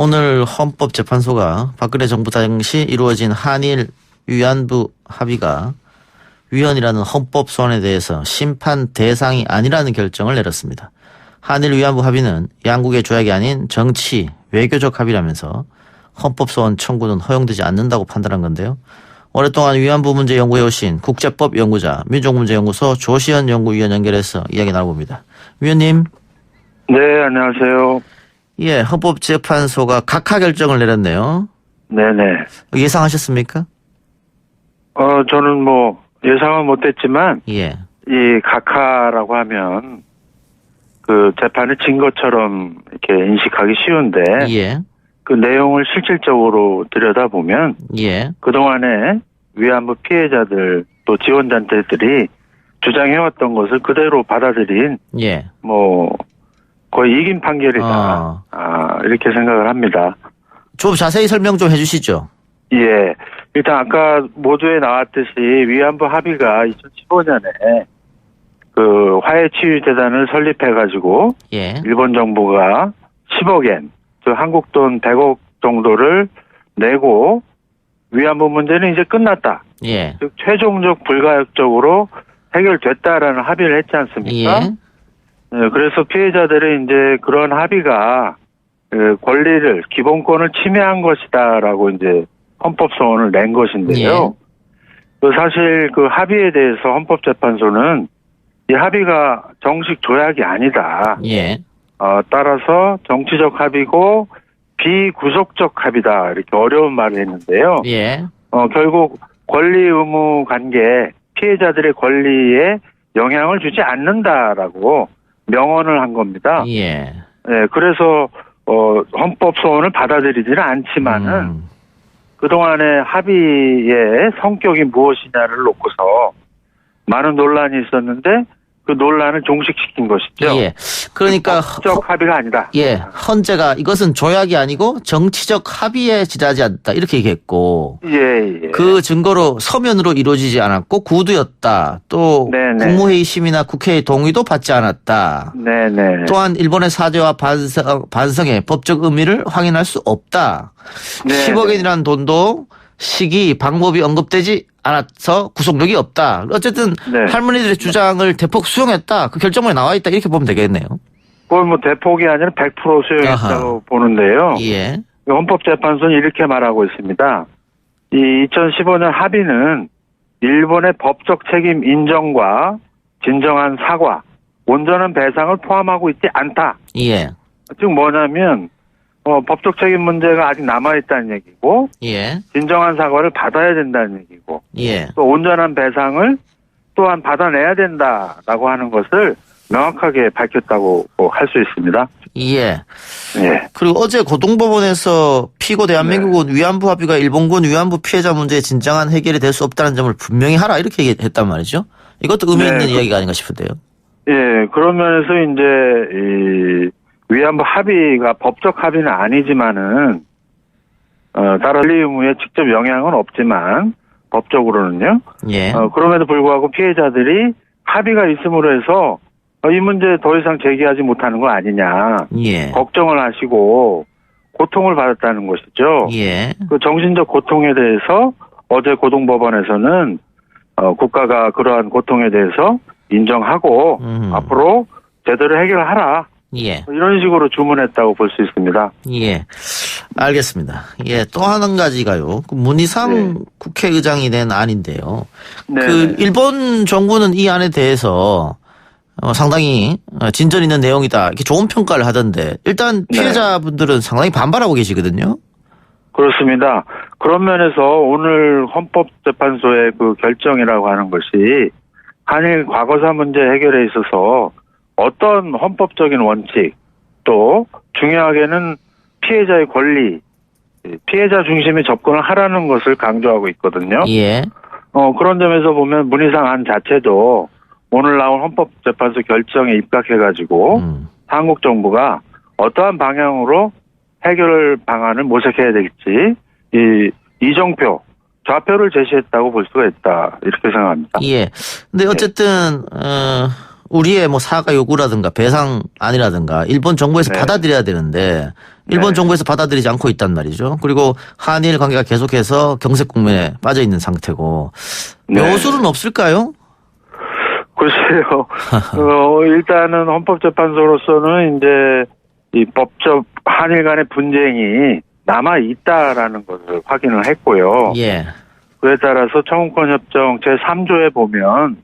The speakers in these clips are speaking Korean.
오늘 헌법재판소가 박근혜 정부 당시 이루어진 한일 위안부 합의가 위헌이라는 헌법 소원에 대해서 심판 대상이 아니라는 결정을 내렸습니다. 한일 위안부 합의는 양국의 조약이 아닌 정치, 외교적 합의라면서 헌법 소원 청구는 허용되지 않는다고 판단한 건데요. 오랫동안 위안부 문제 연구해 오신 국제법 연구자 민족문제연구소 조시현 연구위원 연결해서 이야기 나눠봅니다. 위원님. 네, 안녕하세요. 예, 헌법재판소가 각하 결정을 내렸네요. 네네. 예상하셨습니까? 저는 예상은 못했지만, 예. 이 각하라고 하면, 재판을 진 것처럼 이렇게 인식하기 쉬운데, 예. 그 내용을 실질적으로 들여다보면, 예. 그동안에 위안부 피해자들 또 지원단체들이 주장해왔던 것을 그대로 받아들인, 예. 거의 이긴 판결이다. 이렇게 생각을 합니다. 좀 자세히 설명 좀 해주시죠. 예. 일단 아까 모두에 나왔듯이 위안부 합의가 2015년에 화해치유재단을 설립해가지고 예. 일본 정부가 10억엔, 즉 한국 돈 100억 정도를 내고 위안부 문제는 이제 끝났다. 예. 즉 최종적 불가역적으로 해결됐다라는 합의를 했지 않습니까? 예. 네, 그래서 피해자들은 이제 그런 합의가 권리를, 기본권을 침해한 것이다라고 이제 헌법소원을 낸 것인데요. 사실 그 합의에 대해서 헌법재판소는 이 합의가 정식 조약이 아니다. 예. 따라서 정치적 합의고 비구속적 합의다. 이렇게 어려운 말을 했는데요. 예. 결국 권리 의무 관계, 피해자들의 권리에 영향을 주지 않는다라고 명언을 한 겁니다. 예. 네, 그래서 헌법 소원을 받아들이지는 않지만은 그동안의 합의의 성격이 무엇이냐를 놓고서 많은 논란이 있었는데 그 논란을 종식시킨 것이죠. 예. 그러니까 법적 합의가 아니다. 예. 헌재가 이것은 조약이 아니고 정치적 합의에 지나지 않다 이렇게 얘기했고 예. 그 증거로 서면으로 이루어지지 않았고 구두였다. 또 네네. 국무회의 심의나 국회의 동의도 받지 않았다. 네네. 또한 일본의 사죄와 반성의 법적 의미를 확인할 수 없다. 네네. 10억엔이라는 돈도 시기, 방법이 언급되지 않아서 구속력이 없다. 어쨌든 네. 할머니들의 주장을 대폭 수용했다. 그 결정문에 나와 있다. 이렇게 보면 되겠네요. 그걸 대폭이 아니라 100% 수용했다고 아하. 보는데요. 예. 헌법재판소는 이렇게 말하고 있습니다. 이 2015년 합의는 일본의 법적 책임 인정과 진정한 사과, 온전한 배상을 포함하고 있지 않다. 예. 즉 뭐냐면 법적 책임 문제가 아직 남아있다는 얘기고 예. 진정한 사과를 받아야 된다는 얘기고 예. 또 온전한 배상을 또한 받아내야 된다라고 하는 것을 명확하게 밝혔다고 할 수 있습니다. 예. 예. 그리고 어제 고등법원에서 피고 대한민국은 위안부 합의가 일본군 위안부 피해자 문제의 진정한 해결이 될 수 없다는 점을 분명히 하라 이렇게 얘기했단 말이죠. 이것도 의미 있는 이야기가 아닌가 싶은데요. 예, 그런 면에서 이제 이 위안부 합의가 법적 합의는 아니지만은 따라 권리 의무에 직접 영향은 없지만 법적으로는요. 예. 그럼에도 불구하고 피해자들이 합의가 있음으로 해서 이 문제 더 이상 제기하지 못하는 거 아니냐. 예. 걱정을 하시고 고통을 받았다는 것이죠. 예. 그 정신적 고통에 대해서 어제 고등법원에서는 국가가 그러한 고통에 대해서 인정하고 앞으로 제대로 해결하라. 예. 이런 식으로 주문했다고 볼 수 있습니다. 예. 알겠습니다. 예. 또 한 가지가요. 문희상 국회의장이 낸 안인데요. 네. 일본 정부는 이 안에 대해서 상당히 진전 있는 내용이다. 이렇게 좋은 평가를 하던데 일단 피해자분들은 상당히 반발하고 계시거든요. 그렇습니다. 그런 면에서 오늘 헌법재판소의 그 결정이라고 하는 것이 한일 과거사 문제 해결에 있어서 어떤 헌법적인 원칙 또 중요하게는 피해자의 권리, 피해자 중심의 접근을 하라는 것을 강조하고 있거든요. 예. 그런 점에서 보면 문희상 안 자체도 오늘 나온 헌법재판소 결정에 입각해가지고 한국 정부가 어떠한 방향으로 해결 방안을 모색해야 될지 이정표, 좌표를 제시했다고 볼 수가 있다 이렇게 생각합니다. 예. 근데 어쨌든 우리의 사과 요구라든가 배상안이라든가 일본 정부에서 받아들여야 되는데 일본 네. 정부에서 받아들이지 않고 있단 말이죠. 그리고 한일 관계가 계속해서 경색 국면에 빠져 있는 상태고 묘수는 없을까요? 글쎄요. 일단은 헌법재판소로서는 이제 이 법적 한일 간의 분쟁이 남아 있다라는 것을 확인을 했고요. 예. 그에 따라서 청구권 협정 제3조에 보면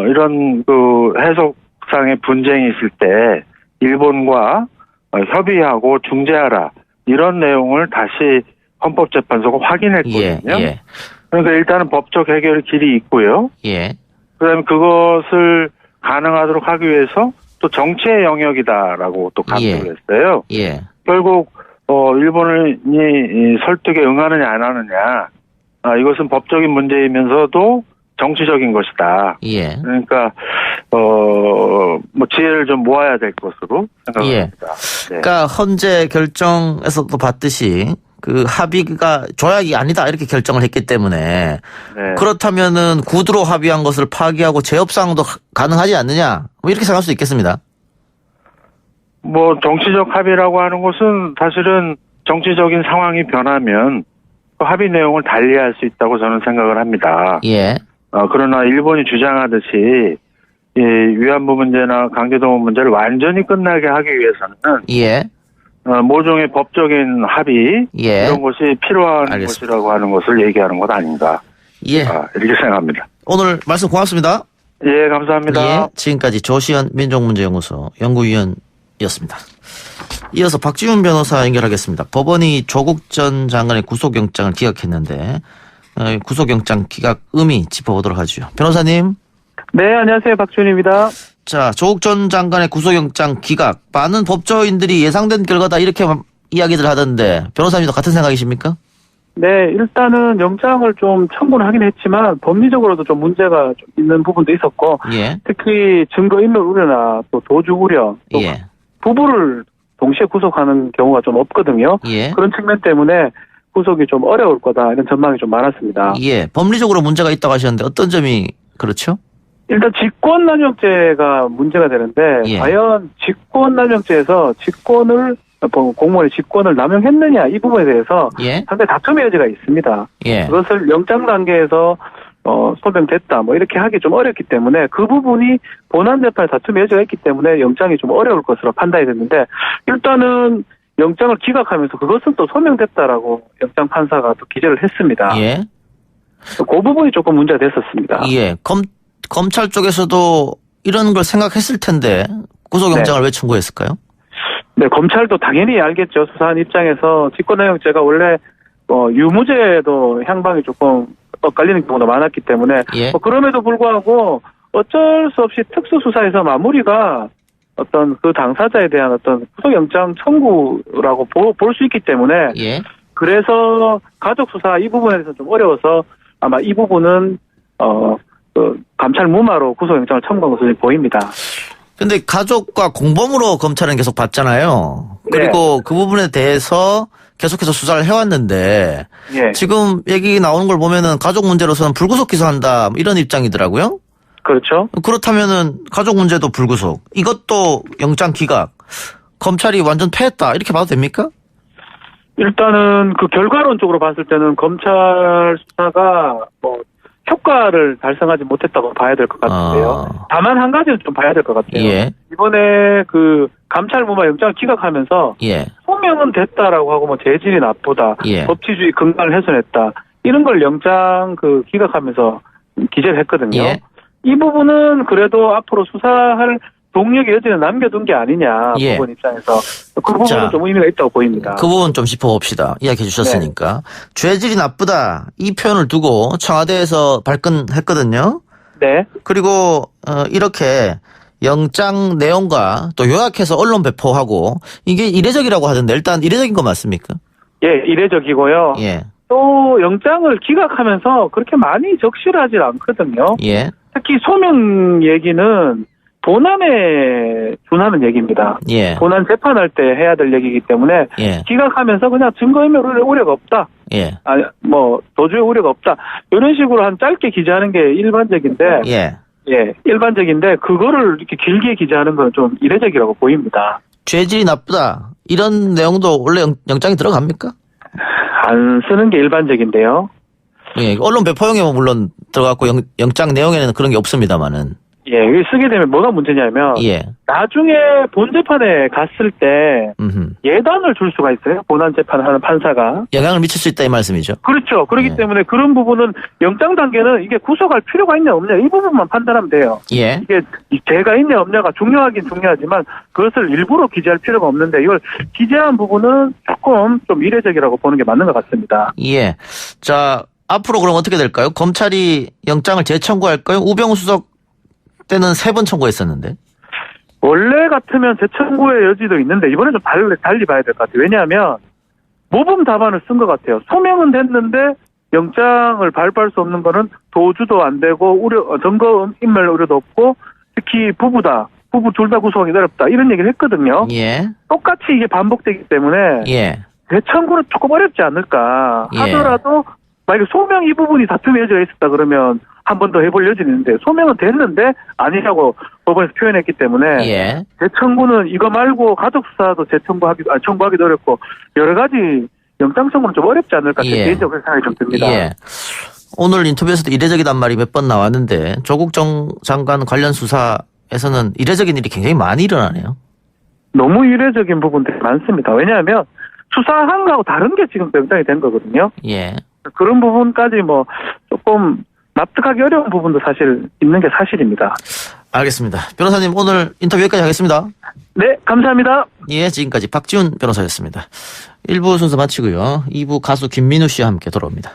이런 그 해석상의 분쟁이 있을 때 일본과 협의하고 중재하라 이런 내용을 다시 헌법재판소가 확인했거든요. 예. 그러니까 일단은 법적 해결의 길이 있고요. 예. 그다음에 그것을 가능하도록 하기 위해서 또 정치의 영역이다라고 또 강조를 했어요. 예. 결국 일본이 이 설득에 응하느냐 안 하느냐 이것은 법적인 문제이면서도 정치적인 것이다. 예. 그러니까 뭐 지혜를 좀 모아야 될 것으로 생각합니다. 네. 그러니까 헌재 결정에서도 봤듯이 그 합의가 조약이 아니다 이렇게 결정을 했기 때문에 네. 그렇다면은 구두로 합의한 것을 파기하고 재협상도 가능하지 않느냐 뭐 이렇게 생각할 수 있겠습니다. 뭐 정치적 합의라고 하는 것은 사실은 정치적인 상황이 변하면 그 합의 내용을 달리할 수 있다고 저는 생각을 합니다. 예. 그러나 일본이 주장하듯이 이 위안부 문제나 강제동원 문제를 완전히 끝나게 하기 위해서는 예. 모종의 법적인 합의 예. 이런 것이 필요한 알겠습니다. 것이라고 하는 것을 얘기하는 것 아닌가 예. 이렇게 생각합니다. 오늘 말씀 고맙습니다. 예, 감사합니다. 예. 지금까지 조시현 민족문제연구소 연구위원이었습니다. 이어서 박지훈 변호사 연결하겠습니다. 법원이 조국 전 장관의 구속영장을 기각했는데 구속영장 기각 의미 짚어보도록 하죠. 변호사님. 네, 안녕하세요. 박준입니다. 자, 조국 전 장관의 구속영장 기각. 많은 법조인들이 예상된 결과다 이렇게 이야기들 하던데 변호사님도 같은 생각이십니까? 네, 일단은 영장을 좀 청구를 하긴 했지만 법리적으로도 좀 문제가 좀 있는 부분도 있었고 예. 특히 증거인멸 우려나 또 도주 우려 또 예. 부부를 동시에 구속하는 경우가 좀 없거든요. 예. 그런 측면 때문에 구속이 좀 어려울 거다 이런 전망이 좀 많았습니다. 예. 법리적으로 문제가 있다고 하셨는데 어떤 점이 그렇죠? 일단 직권남용죄가 문제가 되는데 예. 과연 직권남용죄에서 공무원의 직권을 남용했느냐 이 부분에 대해서 예. 상당히 다툼의 여지가 있습니다. 예. 그것을 영장 단계에서 소명됐다 뭐 이렇게 하기 좀 어렵기 때문에 그 부분이 본안 재판에 다툼의 여지가 있기 때문에 영장이 좀 어려울 것으로 판단이 됐는데 일단은 영장을 기각하면서 그것은 또 소명됐다라고 영장 판사가 또 기재를 했습니다. 예. 그 부분이 조금 문제가 됐었습니다. 예. 검찰 쪽에서도 이런 걸 생각했을 텐데 구속영장을 왜 청구했을까요? 네, 검찰도 당연히 알겠죠. 수사한 입장에서 직권남용죄가 원래 유무죄도 향방이 조금 엇갈리는 경우가 많았기 때문에 예. 그럼에도 불구하고 어쩔 수 없이 특수수사에서 마무리가 어떤 그 당사자에 대한 어떤 구속영장 청구라고 볼 수 있기 때문에 예. 그래서 가족수사 이 부분에 대해서 좀 어려워서 아마 이 부분은 감찰 무마로 구속영장을 청구한 것으로 보입니다. 근데 가족과 공범으로 검찰은 계속 봤잖아요. 그리고 그 부분에 대해서 계속해서 수사를 해왔는데 예. 지금 얘기 나오는 걸 보면은 가족 문제로서는 불구속 기소한다 이런 입장이더라고요. 그렇죠. 그렇다면은 가족 문제도 불구속, 이것도 영장 기각, 검찰이 완전 패했다 이렇게 봐도 됩니까? 일단은 그 결과론적으로 봤을 때는 검찰 수사가 효과를 달성하지 못했다고 봐야 될 것 같은데요. 다만 한 가지는 좀 봐야 될 것 같아요. 예. 이번에 그 감찰 무마 영장을 기각하면서 예. 소명은 됐다라고 하고 재질이 나쁘다, 예. 법치주의 근간을 훼손했다 이런 걸 영장 기각하면서 기재를 했거든요. 예. 이 부분은 그래도 앞으로 수사할 동력의 여지는 남겨둔 게 아니냐, 예. 법원 입장에서. 그 부분은 자, 좀 의미가 있다고 보입니다. 그 부분 좀 짚어봅시다. 이야기해 주셨으니까. 죄질이 나쁘다 이 표현을 두고 청와대에서 발끈했거든요. 네. 그리고 이렇게 영장 내용과 또 요약해서 언론 배포하고 이게 이례적이라고 하던데 일단 이례적인 거 맞습니까? 예, 이례적이고요. 예. 또 영장을 기각하면서 그렇게 많이 적시하지 않거든요. 예. 특히 소명 얘기는 본안에 준하는 얘기입니다. 예. 본안 재판할 때 해야 될 얘기이기 때문에 예. 기각하면서 그냥 증거인멸 우려가 없다. 예. 도주의 우려가 없다. 이런 식으로 한 짧게 기재하는 게 일반적인데, 예. 일반적인데 그거를 이렇게 길게 기재하는 건 좀 이례적이라고 보입니다. 죄질이 나쁘다 이런 내용도 원래 영장에 들어갑니까? 안 쓰는 게 일반적인데요. 예, 언론 배포용에만 물론 들어갔고 영장 내용에는 그런 게 없습니다만은. 예, 이게 쓰게 되면 뭐가 문제냐면 예. 나중에 본재판에 갔을 때 예단을 줄 수가 있어요. 본안 재판하는 판사가. 영향을 미칠 수 있다 이 말씀이죠. 그렇죠. 그렇기 예. 때문에 그런 부분은 영장 단계는 이게 구속할 필요가 있냐 없냐 이 부분만 판단하면 돼요. 예. 이게 죄가 있냐 없냐가 중요하긴 중요하지만 그것을 일부러 기재할 필요가 없는데 이걸 기재한 부분은 조금 좀 이례적이라고 보는 게 맞는 것 같습니다. 예. 자, 앞으로 그럼 어떻게 될까요? 검찰이 영장을 재청구할까요? 우병우 수석 때는 3번 청구했었는데. 원래 같으면 재청구의 여지도 있는데 이번에 좀 달리 봐야 될 것 같아요. 왜냐하면 모범 답안을 쓴 것 같아요. 소명은 됐는데 영장을 발부할 수 없는 거는 도주도 안 되고 증거 인멸 우려도 없고 특히 부부 둘 다 구속하기 어렵다 이런 얘기를 했거든요. 예. 똑같이 이게 반복되기 때문에 예. 재청구는 조금 어렵지 않을까 예. 하더라도 만약에 소명 이 부분이 다툼의 여지가 있었다 그러면 한 번 더 해볼 여지는 있는데 소명은 됐는데 아니라고 법원에서 표현했기 때문에 예. 재청구는 이거 말고 가족수사도 청구하기도 어렵고 여러 가지 영장 청구는 좀 어렵지 않을까 예. 개인적으로 생각이 좀 듭니다. 예. 오늘 인터뷰에서도 이례적이란 말이 몇 번 나왔는데 조국 전 장관 관련 수사에서는 이례적인 일이 굉장히 많이 일어나네요. 너무 이례적인 부분들이 많습니다. 왜냐하면 수사한 거하고 다른 게 지금 영장이 된 거거든요. 예. 그런 부분까지 뭐 조금 납득하기 어려운 부분도 사실 있는 게 사실입니다. 알겠습니다. 변호사님 오늘 인터뷰 여기까지 하겠습니다. 네, 감사합니다. 예, 지금까지 박지훈 변호사였습니다. 1부 순서 마치고요. 2부 가수 김민우 씨와 함께 돌아옵니다.